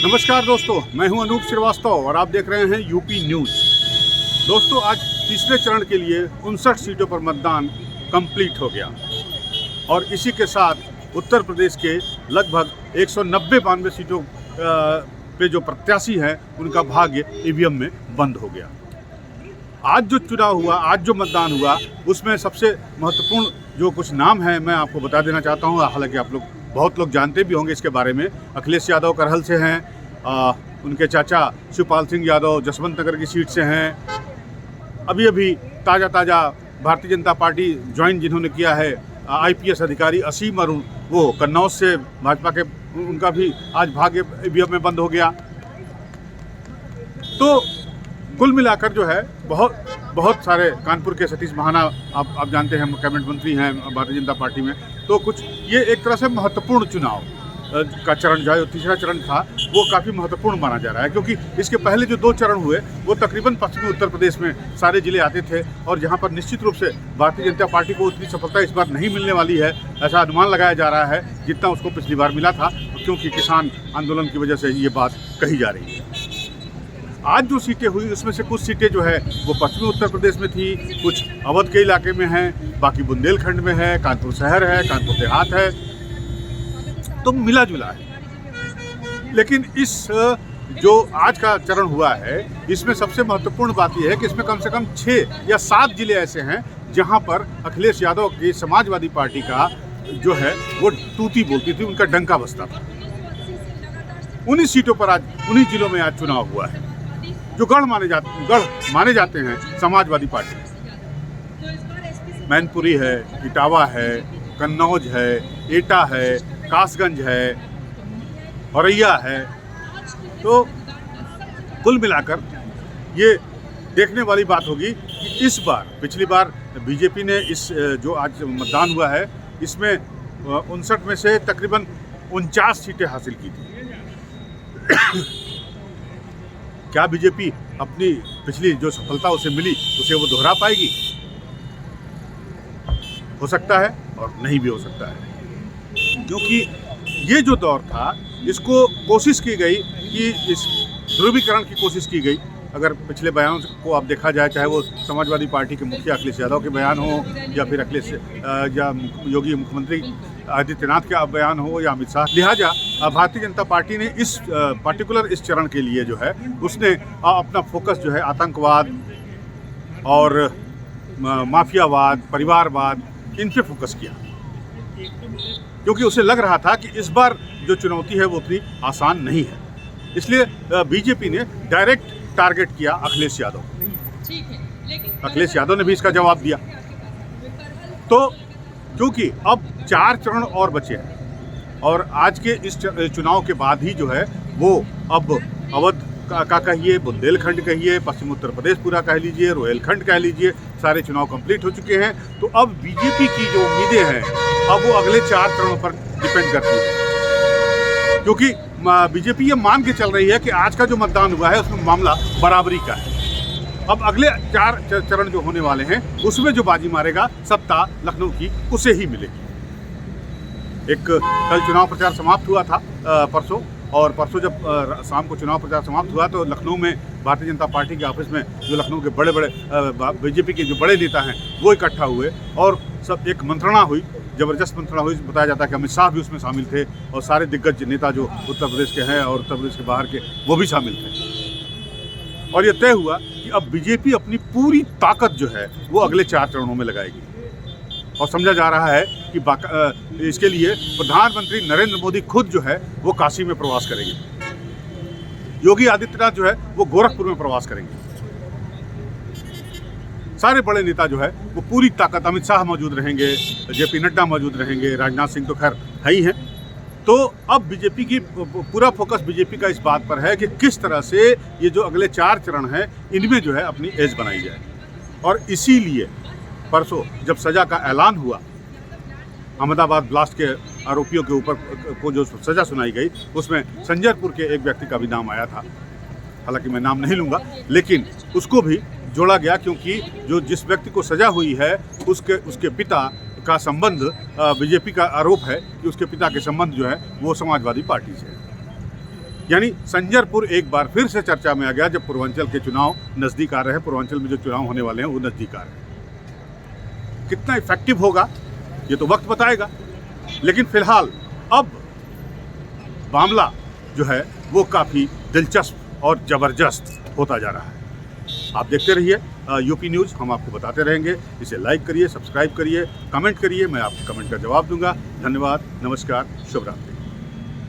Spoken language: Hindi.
नमस्कार दोस्तों, मैं हूं अनूप श्रीवास्तव और आप देख रहे हैं यूपी न्यूज़। दोस्तों, आज तीसरे चरण के लिए 59 सीटों पर मतदान कंप्लीट हो गया और इसी के साथ उत्तर प्रदेश के लगभग 190-92 सीटों पे जो प्रत्याशी हैं उनका भाग्य ईवीएम में बंद हो गया। आज जो चुनाव हुआ, आज जो मतदान हुआ, उसमें सबसे महत्वपूर्ण जो कुछ नाम हैं मैं आपको बता देना चाहता हूं। हालांकि बहुत लोग जानते भी होंगे इसके बारे में। अखिलेश यादव करहल से हैं, उनके चाचा शिवपाल सिंह यादव जसवंत नगर की सीट से हैं। अभी ताज़ा भारतीय जनता पार्टी ज्वाइन जिन्होंने किया है, आईपीएस अधिकारी असीम अरुण, वो कन्नौज से भाजपा के, उनका भी आज भाग्य ईवीएम में बंद हो गया। तो कुल मिलाकर जो है बहुत सारे, कानपुर के सतीश महाना आप जानते हैं, कैबिनेट मंत्री हैं भारतीय जनता पार्टी में। तो कुछ ये एक तरह से महत्वपूर्ण चुनाव का चरण जो है, तीसरा चरण था, वो काफ़ी महत्वपूर्ण माना जा रहा है, क्योंकि इसके पहले जो 2 चरण हुए वो तकरीबन पश्चिमी उत्तर प्रदेश में सारे जिले आते थे और जहां पर निश्चित रूप से भारतीय जनता पार्टी को उतनी सफलता इस बार नहीं मिलने वाली है, ऐसा अनुमान लगाया जा रहा है जितना उसको पिछली बार मिला था, क्योंकि किसान आंदोलन की वजह से ये बात कही जा रही है। आज जो सीटें हुई उसमें से कुछ सीटें जो है वो पश्चिमी उत्तर प्रदेश में थी, कुछ अवध के इलाके में हैं, बाकी बुंदेलखंड में है, कानपुर शहर है, कानपुर देहात है, तो मिला जुला है। लेकिन इस जो आज का चरण हुआ है, इसमें सबसे महत्वपूर्ण बात यह है कि इसमें कम से कम 6 या 7 जिले ऐसे हैं जहां पर अखिलेश यादव की समाजवादी पार्टी का जो है वो तूती बोलती थी, उनका डंका बजता था। उन्हीं सीटों पर आज, उन्हीं जिलों में आज चुनाव हुआ है जो गढ़ माने जाते हैं समाजवादी पार्टी। मैनपुरी है, इटावा है, कन्नौज है, एटा है, कासगंज है, औरैया है। तो कुल मिलाकर ये देखने वाली बात होगी कि इस बार, पिछली बार बीजेपी ने इस जो आज मतदान हुआ है इसमें 59 में से तकरीबन 49 सीटें हासिल की थी। क्या बीजेपी अपनी पिछली जो सफलता उसे मिली उसे वो दोहरा पाएगी? हो सकता है और नहीं भी हो सकता है, क्योंकि ये जो दौर था इसको कोशिश की गई कि इस ध्रुवीकरण की कोशिश की गई। अगर पिछले बयानों को आप देखा जाए, चाहे वो समाजवादी पार्टी के मुखिया अखिलेश यादव के बयान हो या फिर या योगी मुख्यमंत्री आदित्यनाथ का बयान हो या अमित शाह, लिहाजा भारतीय जनता पार्टी ने इस पार्टिकुलर इस चरण के लिए जो है उसने अपना फोकस जो है आतंकवाद और माफियावाद, परिवारवाद, इन पे फोकस किया, क्योंकि उसे लग रहा था कि इस बार जो चुनौती है वो उतनी आसान नहीं है। इसलिए बीजेपी ने डायरेक्ट टारगेट किया अखिलेश यादव। अखिलेश यादव ने भी इसका जवाब दिया। तो क्योंकि अब 4 चरण और बचे हैं और आज के इस चुनाव के बाद ही जो है वो अब अवध का कहिए, बुंदेलखंड कहिए, पश्चिम उत्तर प्रदेश पूरा कह लीजिए, रोहिलखंड कह लीजिए, सारे चुनाव कंप्लीट हो चुके हैं। तो अब बीजेपी की जो उम्मीदें हैं अब वो अगले 4 चरणों पर डिपेंड करती है, क्योंकि बीजेपी ये मान के चल रही है कि आज का जो मतदान हुआ है उसमें मामला बराबरी का है। अब अगले 4 चरण जो होने वाले हैं उसमें जो बाजी मारेगा सत्ता लखनऊ की, उसे ही मिलेगी। एक कल चुनाव प्रचार समाप्त हुआ था परसों, और परसों जब शाम को चुनाव प्रचार समाप्त हुआ तो लखनऊ में भारतीय जनता पार्टी के ऑफिस में जो लखनऊ के बड़े बीजेपी के जो बड़े नेता हैं वो इकट्ठा हुए और सब एक मंत्रणा हुई, ज़बरदस्त मंत्रणा हुई। बताया जाता है कि अमित शाह भी उसमें शामिल थे और सारे दिग्गज नेता जो उत्तर प्रदेश के हैं और उत्तर प्रदेश के बाहर के वो भी शामिल थे। और ये तय हुआ कि अब बीजेपी अपनी पूरी ताकत जो है वो अगले 4 चरणों में लगाएगी और समझा जा रहा है कि इसके लिए प्रधानमंत्री नरेंद्र मोदी खुद जो है वो काशी में प्रवास करेंगे, योगी आदित्यनाथ जो है वो गोरखपुर में प्रवास करेंगे, सारे बड़े नेता जो है वो पूरी ताकत, अमित शाह मौजूद रहेंगे, जेपी नड्डा मौजूद रहेंगे, राजनाथ सिंह तो खैर है ही हैं। तो अब बीजेपी की पूरा फोकस बीजेपी का इस बात पर है कि किस तरह से ये जो अगले 4 चरण हैं इनमें जो है अपनी एज बनाई जाए। और इसीलिए परसों जब सज़ा का ऐलान हुआ, अहमदाबाद ब्लास्ट के आरोपियों के ऊपर को जो सज़ा सुनाई गई, उसमें संजरपुर के एक व्यक्ति का भी नाम आया था। हालांकि मैं नाम नहीं लूँगा, लेकिन उसको भी जोड़ा गया क्योंकि जो जिस व्यक्ति को सज़ा हुई है उसके पिता का संबंध, बीजेपी का आरोप है कि उसके पिता के संबंध जो है वो समाजवादी पार्टी से है। यानी संजरपुर एक बार फिर से चर्चा में आ गया जब पूर्वांचल के चुनाव नज़दीक आ रहे हैं। पूर्वांचल में जो चुनाव होने वाले हैं वो नज़दीक आ रहे हैं। कितना इफेक्टिव होगा ये तो वक्त बताएगा, लेकिन फिलहाल अब मामला जो है वो काफ़ी दिलचस्प और ज़बरदस्त होता जा रहा है। आप देखते रहिए यूपी न्यूज़, हम आपको बताते रहेंगे। इसे लाइक करिए, सब्सक्राइब करिए, कमेंट करिए, मैं आपके कमेंट का जवाब दूंगा। धन्यवाद, नमस्कार, शुभ रात्रि।